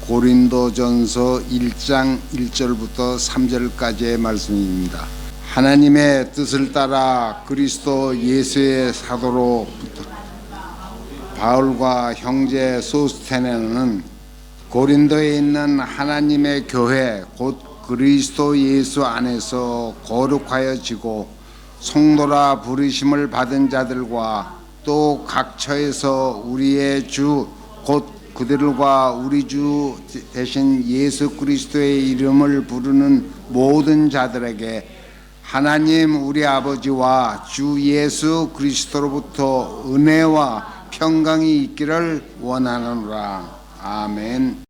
고린도전서 1장 1절부터 3절까지의 말씀입니다. 하나님의 뜻을 따라 그리스도 예수의 사도로 바울과 형제 소스테네는 고린도에 있는 하나님의 교회 곧 그리스도 예수 안에서 거룩하여지고 성도라 부르심을 받은 자들과 또 각처에서 우리의 주 곧 그들과 우리 주 대신 예수 그리스도의 이름을 부르는 모든 자들에게 하나님 우리 아버지와 주 예수 그리스도로부터 은혜와 평강이 있기를 원하노라. 아멘.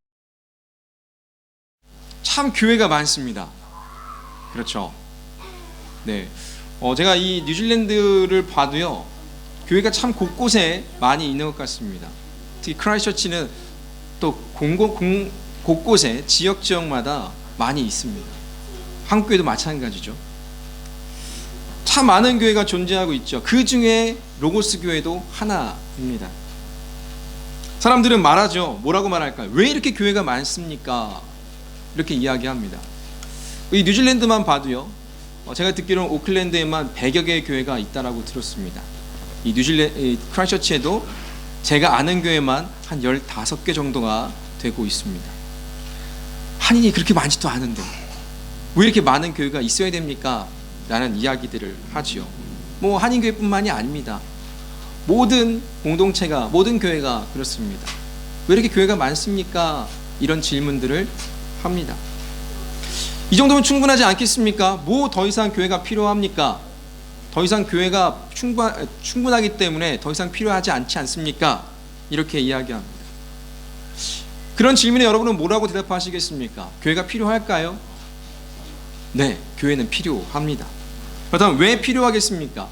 참 교회가 많습니다. 그렇죠. 네. 제가 이 뉴질랜드를 봐도요, 교회가 참 곳곳에 많이 있는 것 같습니다. 특히 크라이스처치는 또 곳곳에 지역마다 많이 있습니다. 한국 교회도 마찬가지죠. 참 많은 교회가 존재하고 있죠. 그 중에 로고스 교회도 하나입니다. 사람들은 말하죠. 뭐라고 말할까요? 왜 이렇게 교회가 많습니까? 이렇게 이야기합니다. 이 뉴질랜드만 봐도요, 제가 듣기로는 오클랜드에만 100여 개의 교회가 있다라고 들었습니다. 이 크라이스처치에도 제가 아는 교회만 한 15개 정도가 되고 있습니다. 한인이 그렇게 많지도 않은데 왜 이렇게 많은 교회가 있어야 됩니까? 라는 이야기들을 하지요. 뭐 한인교회뿐만이 아닙니다. 모든 공동체가, 모든 교회가 그렇습니다. 왜 이렇게 교회가 많습니까? 이런 질문들을 합니다. 이 정도면 충분하지 않겠습니까? 뭐 더 이상 교회가 필요합니까? 더 이상 교회가 충분하기 때문에 더 이상 필요하지 않지 않습니까? 이렇게 이야기합니다. 그런 질문에 여러분은 뭐라고 대답하시겠습니까? 교회가 필요할까요? 네, 교회는 필요합니다. 그렇다면 왜 필요하겠습니까?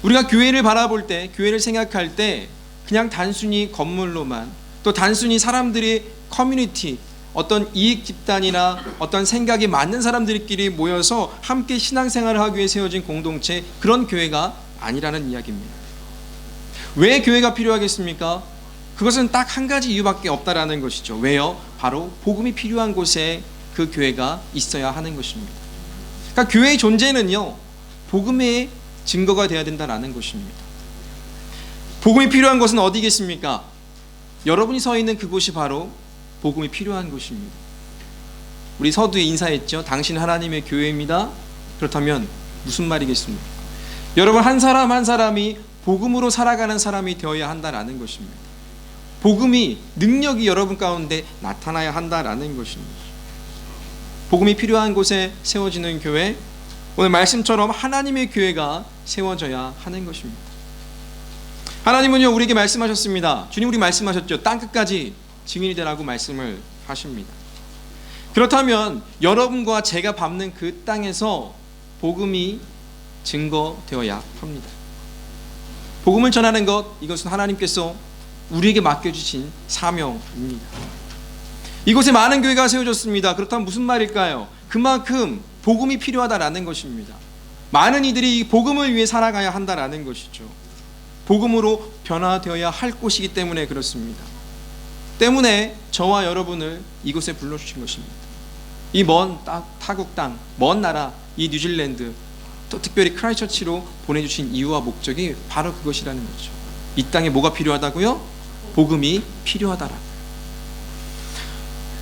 우리가 교회를 바라볼 때, 교회를 생각할 때 그냥 단순히 건물로만, 또 단순히 사람들이 커뮤니티, 어떤 이익 집단이나 어떤 생각이 맞는 사람들끼리 모여서 함께 신앙생활을 하기 위해 세워진 공동체, 그런 교회가 아니라는 이야기입니다. 왜 교회가 필요하겠습니까? 그것은 딱 한 가지 이유밖에 없다라는 것이죠. 왜요? 바로 복음이 필요한 곳에 그 교회가 있어야 하는 것입니다. 그러니까 교회의 존재는요, 복음의 증거가 되어야 된다는 것입니다. 복음이 필요한 곳은 어디겠습니까? 여러분이 서 있는 그곳이 바로 복음이 필요한 곳입니다. 우리 서두에 인사했죠. 당신 하나님의 교회입니다. 그렇다면 무슨 말이겠습니까? 여러분 한 사람 한 사람이 복음으로 살아가는 사람이 되어야 한다라는 것입니다. 복음이, 능력이 여러분 가운데 나타나야 한다라는 것입니다. 복음이 필요한 곳에 세워지는 교회, 오늘 말씀처럼 하나님의 교회가 세워져야 하는 것입니다. 하나님은요, 우리에게 말씀하셨습니다. 주님 우리 말씀하셨죠. 땅끝까지 증인이 되라고 말씀을 하십니다. 그렇다면 여러분과 제가 밟는 그 땅에서 복음이 증거되어야 합니다. 복음을 전하는 것, 이것은 하나님께서 우리에게 맡겨주신 사명입니다. 이곳에 많은 교회가 세워졌습니다. 그렇다면 무슨 말일까요? 그만큼 복음이 필요하다라는 것입니다. 많은 이들이 이 복음을 위해 살아가야 한다라는 것이죠. 복음으로 변화되어야 할 곳이기 때문에 그렇습니다. 때문에 저와 여러분을 이곳에 불러주신 것입니다. 이 먼 타국 땅, 먼 나라, 이 뉴질랜드, 또 특별히 크라이스처치로 보내주신 이유와 목적이 바로 그것이라는 거죠. 이 땅에 뭐가 필요하다고요? 복음이 필요하다라.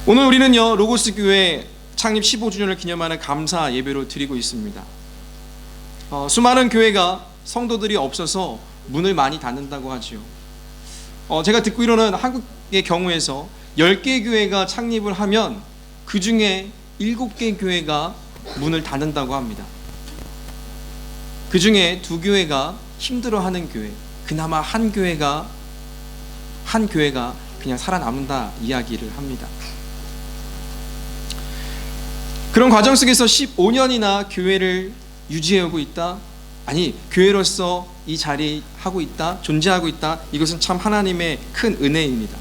오늘 우리는요, 로고스 교회 창립 15주년을 기념하는 감사 예배로 드리고 있습니다. 수많은 교회가 성도들이 없어서 문을 많이 닫는다고 하지요. 제가 듣기로는 한국의 경우에서 10개 교회가 창립을 하면 그 중에 7개 교회가 문을 닫는다고 합니다. 그 중에 2교회가 힘들어하는 교회, 그나마 한 교회가 그냥 살아남는다 이야기를 합니다. 그런 과정 속에서 15년이나 교회를 유지해오고 있다, 아니 교회로서 이 자리 하고 있다, 존재하고 있다, 이것은 참 하나님의 큰 은혜입니다.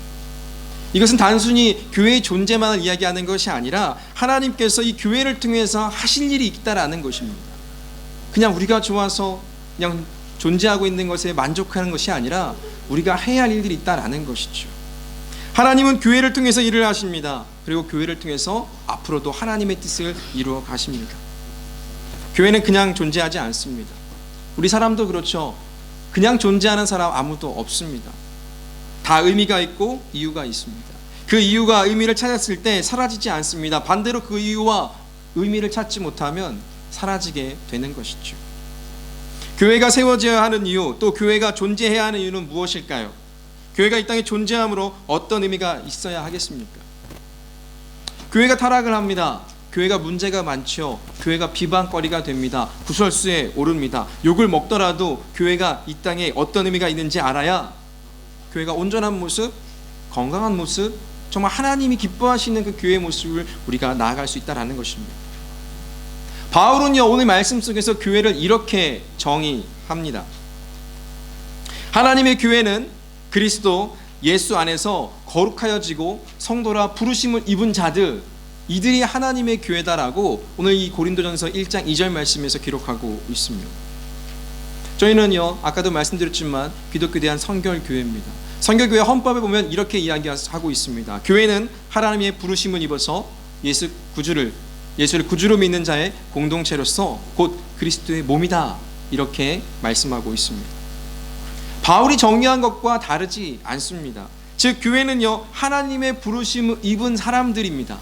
이것은 단순히 교회의 존재만을 이야기하는 것이 아니라 하나님께서 이 교회를 통해서 하실 일이 있다라는 것입니다. 그냥 우리가 좋아서 그냥 존재하고 있는 것에 만족하는 것이 아니라 우리가 해야 할 일들이 있다라는 것이죠. 하나님은 교회를 통해서 일을 하십니다. 그리고 교회를 통해서 앞으로도 하나님의 뜻을 이루어 가십니다. 교회는 그냥 존재하지 않습니다. 우리 사람도 그렇죠. 그냥 존재하는 사람 아무도 없습니다. 다 의미가 있고 이유가 있습니다. 그 이유가 의미를 찾았을 때 사라지지 않습니다. 반대로 그 이유와 의미를 찾지 못하면 사라지게 되는 것이죠. 교회가 세워져야 하는 이유, 또 교회가 존재해야 하는 이유는 무엇일까요? 교회가 이 땅에 존재함으로 어떤 의미가 있어야 하겠습니까? 교회가 타락을 합니다. 교회가 문제가 많죠. 교회가 비방거리가 됩니다. 구설수에 오릅니다. 욕을 먹더라도 교회가 이 땅에 어떤 의미가 있는지 알아야 교회가 온전한 모습, 건강한 모습, 정말 하나님이 기뻐하시는 그 교회의 모습을 우리가 나아갈 수 있다는 것입니다. 바울은요, 오늘 말씀 속에서 교회를 이렇게 정의합니다. 하나님의 교회는 그리스도 예수 안에서 거룩하여지고 성도라 부르심을 입은 자들, 이들이 하나님의 교회다라고 오늘 이 고린도전서 1장 2절 말씀에서 기록하고 있습니다. 저희는요, 아까도 말씀드렸지만 기독교에 대한 성결교회입니다. 성결교회 헌법에 보면 이렇게 이야기하고 있습니다. 교회는 하나님의 부르심을 입어서 예수를 구주로 믿는 자의 공동체로서 곧 그리스도의 몸이다, 이렇게 말씀하고 있습니다. 바울이 정리한 것과 다르지 않습니다. 즉 교회는요, 하나님의 부르심을 입은 사람들입니다.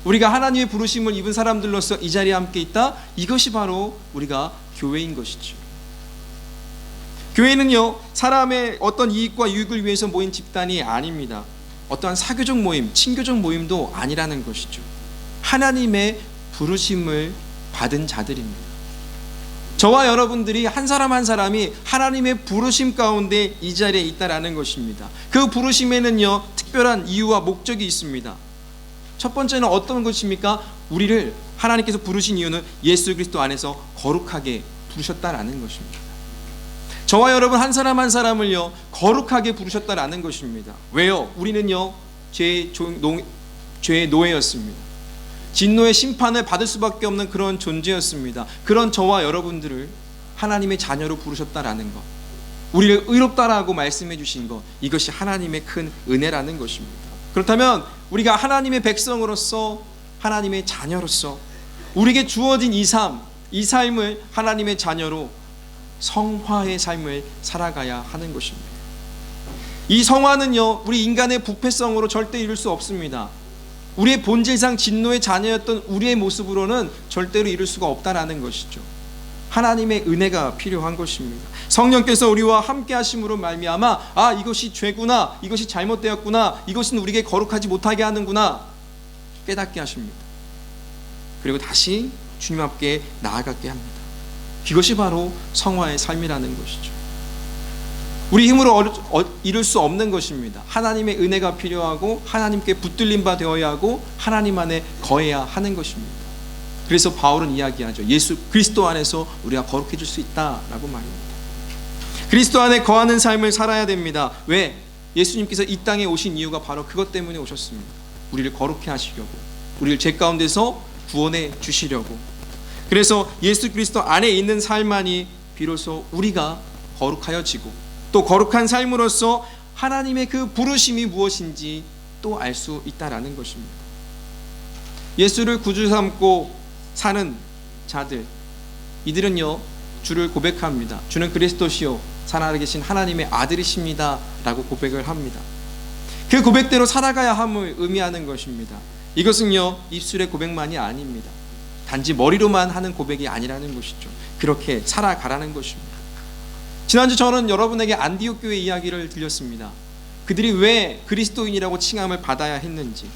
우리가 하나님의 부르심을 입은 사람들로서 이 자리에 함께 있다, 이것이 바로 우리가 교회인 것이죠. 교회는요, 사람의 어떤 이익과 유익을 위해서 모인 집단이 아닙니다. 어떠한 사교적 모임, 친교적 모임도 아니라는 것이죠. 하나님의 부르심을 받은 자들입니다. 저와 여러분들이 한 사람 한 사람이 하나님의 부르심 가운데 이 자리에 있다라는 것입니다. 그 부르심에는요, 특별한 이유와 목적이 있습니다. 첫 번째는 어떤 것입니까? 우리를 하나님께서 부르신 이유는 예수 그리스도 안에서 거룩하게 부르셨다라는 것입니다. 저와 여러분 한 사람 한 사람을요, 거룩하게 부르셨다라는 것입니다. 왜요? 우리는요, 죄의 노예였습니다. 진노의 심판을 받을 수밖에 없는 그런 존재였습니다. 그런 저와 여러분들을 하나님의 자녀로 부르셨다라는 것, 우리를 의롭다라고 말씀해 주신 것, 이것이 하나님의 큰 은혜라는 것입니다. 그렇다면 우리가 하나님의 백성으로서, 하나님의 자녀로서 우리에게 주어진 이 삶을 하나님의 자녀로 성화의 삶을 살아가야 하는 것입니다. 이 성화는요, 우리 인간의 부패성으로 절대 이룰 수 없습니다. 우리의 본질상 진노의 자녀였던 우리의 모습으로는 절대로 이룰 수가 없다라는 것이죠. 하나님의 은혜가 필요한 것입니다. 성령께서 우리와 함께 하심으로 말미암아 이것이 죄구나, 이것이 잘못되었구나, 이것은 우리에게 거룩하지 못하게 하는구나 깨닫게 하십니다. 그리고 다시 주님 앞에 나아가게 합니다. 이것이 바로 성화의 삶이라는 것이죠. 우리 힘으로 이룰 수 없는 것입니다. 하나님의 은혜가 필요하고 하나님께 붙들림 바 되어야 하고 하나님 안에 거해야 하는 것입니다. 그래서 바울은 이야기하죠. 예수 그리스도 안에서 우리가 거룩해질 수 있다라고 말합니다. 그리스도 안에 거하는 삶을 살아야 됩니다. 왜? 예수님께서 이 땅에 오신 이유가 바로 그것 때문에 오셨습니다. 우리를 거룩해 하시려고, 우리를 죄 가운데서 구원해 주시려고. 그래서 예수 그리스도 안에 있는 삶만이 비로소 우리가 거룩하여지고 또 거룩한 삶으로서 하나님의 그 부르심이 무엇인지 또 알 수 있다라는 것입니다. 예수를 구주 삼고 사는 자들, 이들은요, 주를 고백합니다. 주는 그리스도시요 살아계신 계신 하나님의 아들이십니다 라고 고백을 합니다. 그 고백대로 살아가야 함을 의미하는 것입니다. 이것은요, 입술의 고백만이 아닙니다. 단지 머리로만 하는 고백이 아니라는 것이죠. 그렇게 살아가라는 것입니다. 지난주 저는 여러분에게 안디옥 교회 이야기를 들렸습니다. 그들이 왜 그리스도인이라고 칭함을 받아야 했는지,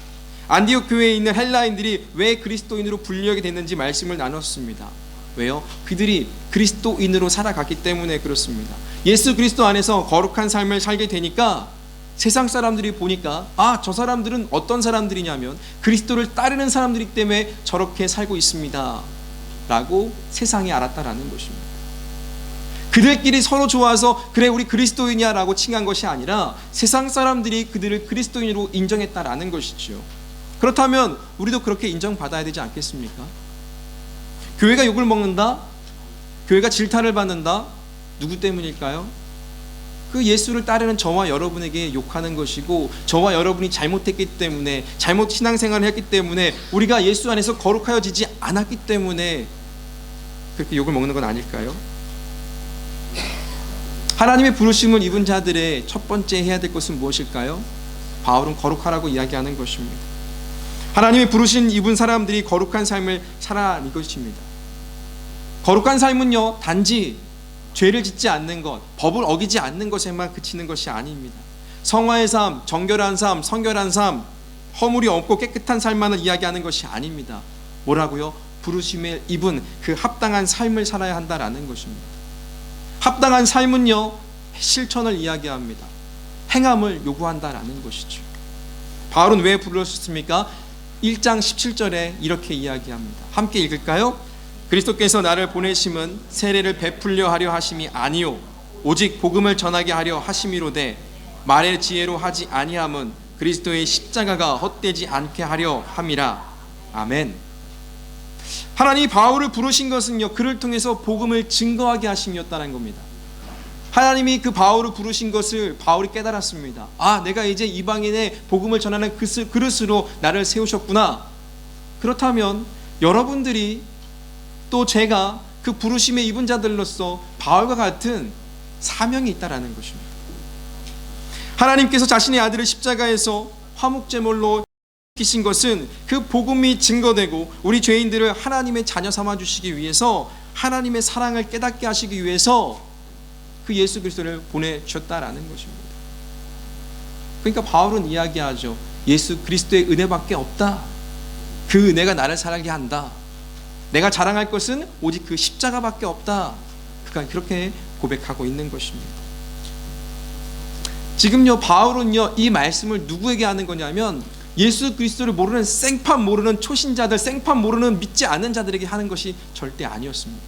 안디옥 교회에 있는 헬라인들이 왜 그리스도인으로 불리게 됐는지 말씀을 나눴습니다. 왜요? 그들이 그리스도인으로 살아갔기 때문에 그렇습니다. 예수 그리스도 안에서 거룩한 삶을 살게 되니까 세상 사람들이 보니까 저 사람들은 어떤 사람들이냐면 그리스도를 따르는 사람들이기 때문에 저렇게 살고 있습니다 라고 세상이 알았다라는 것입니다. 그들끼리 서로 좋아서 그래 우리 그리스도인이야 라고 칭한 것이 아니라 세상 사람들이 그들을 그리스도인으로 인정했다라는 것이죠. 그렇다면 우리도 그렇게 인정받아야 되지 않겠습니까? 교회가 욕을 먹는다? 교회가 질타를 받는다? 누구 때문일까요? 그 예수를 따르는 저와 여러분에게 욕하는 것이고, 저와 여러분이 잘못했기 때문에, 잘못 신앙생활을 했기 때문에, 우리가 예수 안에서 거룩하여지지 않았기 때문에 그렇게 욕을 먹는 건 아닐까요? 하나님의 부르심을 입은 자들의 첫 번째 해야 될 것은 무엇일까요? 바울은 거룩하라고 이야기하는 것입니다. 하나님의 부르신 입은 사람들이 거룩한 삶을 살아가는 것입니다. 거룩한 삶은요, 단지 죄를 짓지 않는 것, 법을 어기지 않는 것에만 그치는 것이 아닙니다. 성화의 삶, 정결한 삶, 성결한 삶, 허물이 없고 깨끗한 삶만을 이야기하는 것이 아닙니다. 뭐라고요? 부르심에 입은 그 합당한 삶을 살아야 한다라는 것입니다. 합당한 삶은요, 실천을 이야기합니다. 행함을 요구한다라는 것이죠. 바울은 왜 불렀습니까? 1장 17절에 이렇게 이야기합니다. 함께 읽을까요? 그리스도께서 나를 보내심은 세례를 베풀려 하려 하심이 아니요 오직 복음을 전하게 하려 하심이로되 말의 지혜로 하지 아니함은 그리스도의 십자가가 헛되지 않게 하려 함이라. 아멘. 하나님이 바울을 부르신 것은요, 그를 통해서 복음을 증거하게 하심이었다는 겁니다. 하나님이 그 바울을 부르신 것을 바울이 깨달았습니다. 아, 내가 이제 이방인의 복음을 전하는 그릇으로 나를 세우셨구나. 그렇다면 여러분들이 또 제가 그 부르심에 입은 자들로서 바울과 같은 사명이 있다라는 것입니다. 하나님께서 자신의 아들을 십자가에서 화목제물로 기신 것은 그 복음이 증거되고 우리 죄인들을 하나님의 자녀 삼아 주시기 위해서, 하나님의 사랑을 깨닫게 하시기 위해서 그 예수 그리스도를 보내주셨다라는 것입니다. 그러니까 바울은 이야기하죠. 예수 그리스도의 은혜밖에 없다. 그 은혜가 나를 살게 한다. 내가 자랑할 것은 오직 그 십자가밖에 없다. 그가 그렇게 고백하고 있는 것입니다. 지금요, 바울은요, 이 말씀을 누구에게 하는 거냐면 예수 그리스도를 모르는, 생판 모르는 초신자들, 생판 모르는 믿지 않는 자들에게 하는 것이 절대 아니었습니다.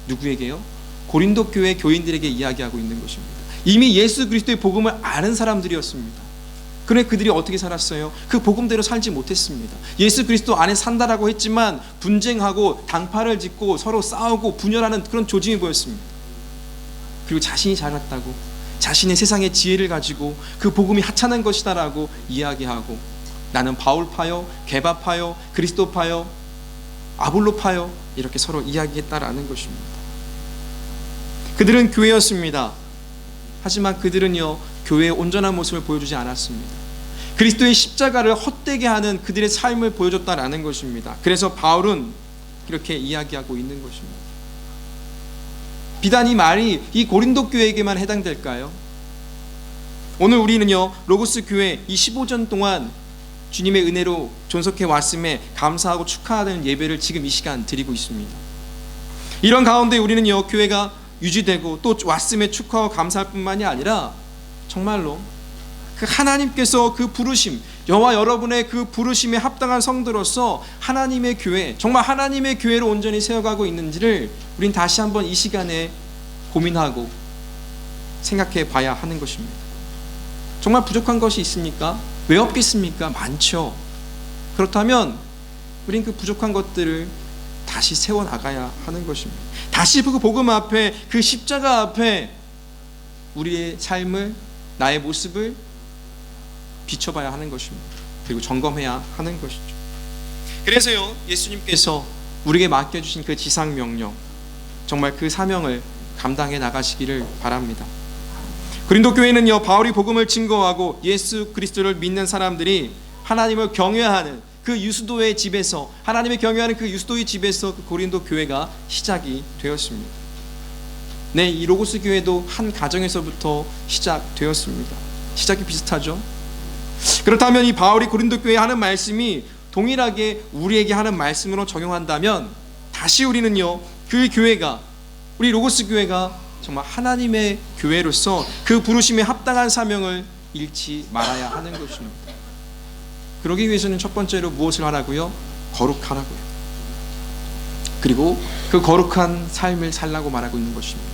누구에게요? 고린도 교회 교인들에게 이야기하고 있는 것입니다. 이미 예수 그리스도의 복음을 아는 사람들이었습니다. 그래, 그들이 어떻게 살았어요? 그 복음대로 살지 못했습니다. 예수 그리스도 안에 산다라고 했지만 분쟁하고 당파를 짓고 서로 싸우고 분열하는 그런 조짐이 보였습니다. 그리고 자신이 잘났다고, 자신의 세상의 지혜를 가지고 그 복음이 하찮은 것이다라고 이야기하고, 나는 바울파요, 게바파요, 그리스도파요, 아볼로파요, 이렇게 서로 이야기했다라는 것입니다. 그들은 교회였습니다. 하지만 그들은요, 교회의 온전한 모습을 보여주지 않았습니다. 그리스도의 십자가를 헛되게 하는 그들의 삶을 보여줬다라는 것입니다. 그래서 바울은 이렇게 이야기하고 있는 것입니다. 비단 이 말이 이 고린도 교회에게만 해당될까요? 오늘 우리는요, 로고스 교회 이 15년 동안 주님의 은혜로 존속해 왔음에 감사하고 축하하는 예배를 지금 이 시간 드리고 있습니다. 이런 가운데 우리는요, 교회가 유지되고 또 왔음에 축하하고 감사할 뿐만이 아니라 정말로 그 하나님께서 그 부르심, 저와 여러분의 그 부르심에 합당한 성도로서 하나님의 교회, 정말 하나님의 교회로 온전히 세워가고 있는지를 우린 다시 한번 이 시간에 고민하고 생각해 봐야 하는 것입니다. 정말 부족한 것이 있습니까? 왜 없겠습니까? 많죠. 그렇다면 우린 그 부족한 것들을 다시 세워나가야 하는 것입니다. 다시 그 복음 앞에, 그 십자가 앞에 우리의 삶을, 나의 모습을 비춰봐야 하는 것입니다. 그리고 점검해야 하는 것이죠. 그래서요, 예수님께서 우리에게 맡겨주신 그 지상명령, 정말 그 사명을 감당해 나가시기를 바랍니다. 고린도 교회는요, 바울이 복음을 증거하고 예수 그리스도를 믿는 사람들이 하나님을 경외하는 그 유수도의 집에서, 하나님을 경외하는 그 유수도의 집에서 그 고린도 교회가 시작이 되었습니다. 네, 이 로고스 교회도 한 가정에서부터 시작되었습니다. 시작이 비슷하죠. 그렇다면 이 바울이 고린도 교회에 하는 말씀이 동일하게 우리에게 하는 말씀으로 적용한다면 다시 우리는요, 그 교회가, 우리 로고스 교회가 정말 하나님의 교회로서 그 부르심에 합당한 사명을 잃지 말아야 하는 것입니다. 그러기 위해서는 첫 번째로 무엇을 하라고요? 거룩하라고요. 그리고 그 거룩한 삶을 살라고 말하고 있는 것입니다.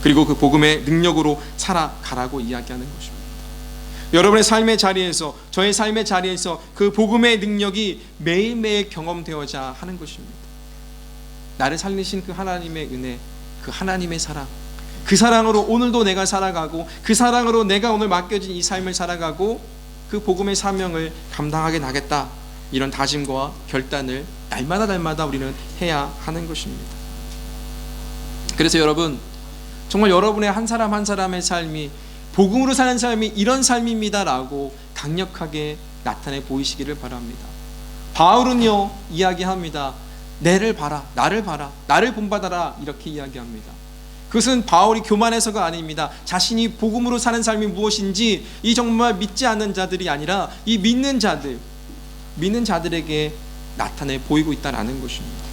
그리고 그 복음의 능력으로 살아가라고 이야기하는 것입니다. 여러분의 삶의 자리에서, 저의 삶의 자리에서 그 복음의 능력이 매일매일 경험되어야 하는 것입니다. 나를 살리신 그 하나님의 은혜, 그 하나님의 사랑, 그 사랑으로 오늘도 내가 살아가고 그 사랑으로 내가 오늘 맡겨진 이 삶을 살아가고 그 복음의 사명을 감당하게 나겠다, 이런 다짐과 결단을 날마다 우리는 해야 하는 것입니다. 그래서 여러분, 정말 여러분의 한 사람 한 사람의 삶이 복음으로 사는 삶이 이런 삶입니다라고 강력하게 나타내 보이시기를 바랍니다. 바울은요 이야기합니다. 나를 봐라, 나를 본받아라, 이렇게 이야기합니다. 그것은 바울이 교만해서가 아닙니다. 자신이 복음으로 사는 삶이 무엇인지 이 정말 믿지 않는 자들이 아니라 이 믿는 자들에게 나타내 보이고 있다는 것입니다.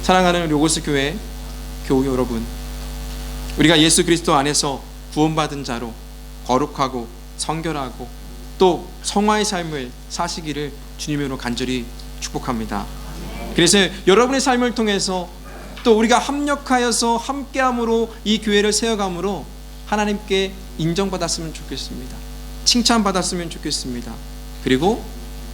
사랑하는 로고스 교회 교우 여러분, 우리가 예수 그리스도 안에서 구원받은 자로 거룩하고 성결하고 또 성화의 삶을 사시기를 주님으로 간절히 축복합니다. 그래서 여러분의 삶을 통해서 또 우리가 합력하여서 함께함으로 이 교회를 세워감으로 하나님께 인정받았으면 좋겠습니다. 칭찬받았으면 좋겠습니다. 그리고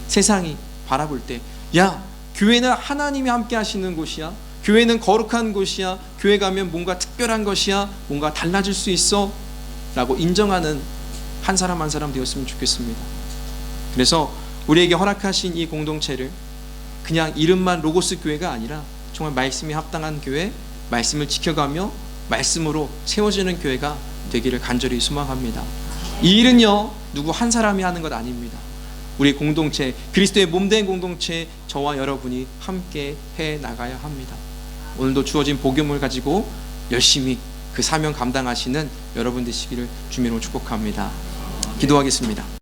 세상이 바라볼 때, 야, 교회는 하나님이 함께 하시는 곳이야, 교회는 거룩한 곳이야, 교회 가면 뭔가 특별한 것이야, 뭔가 달라질 수 있어 라고 인정하는 한 사람 한 사람 되었으면 좋겠습니다. 그래서 우리에게 허락하신 이 공동체를 그냥 이름만 로고스 교회가 아니라 정말 말씀이 합당한 교회, 말씀을 지켜가며 말씀으로 세워지는 교회가 되기를 간절히 소망합니다. 이 일은요 누구 한 사람이 하는 것 아닙니다. 우리 공동체, 그리스도의 몸된 공동체, 저와 여러분이 함께 해 나가야 합니다. 오늘도 주어진 복음을 가지고 열심히 그 사명 감당하시는 여러분 되시기를 주님으로 축복합니다. 기도하겠습니다.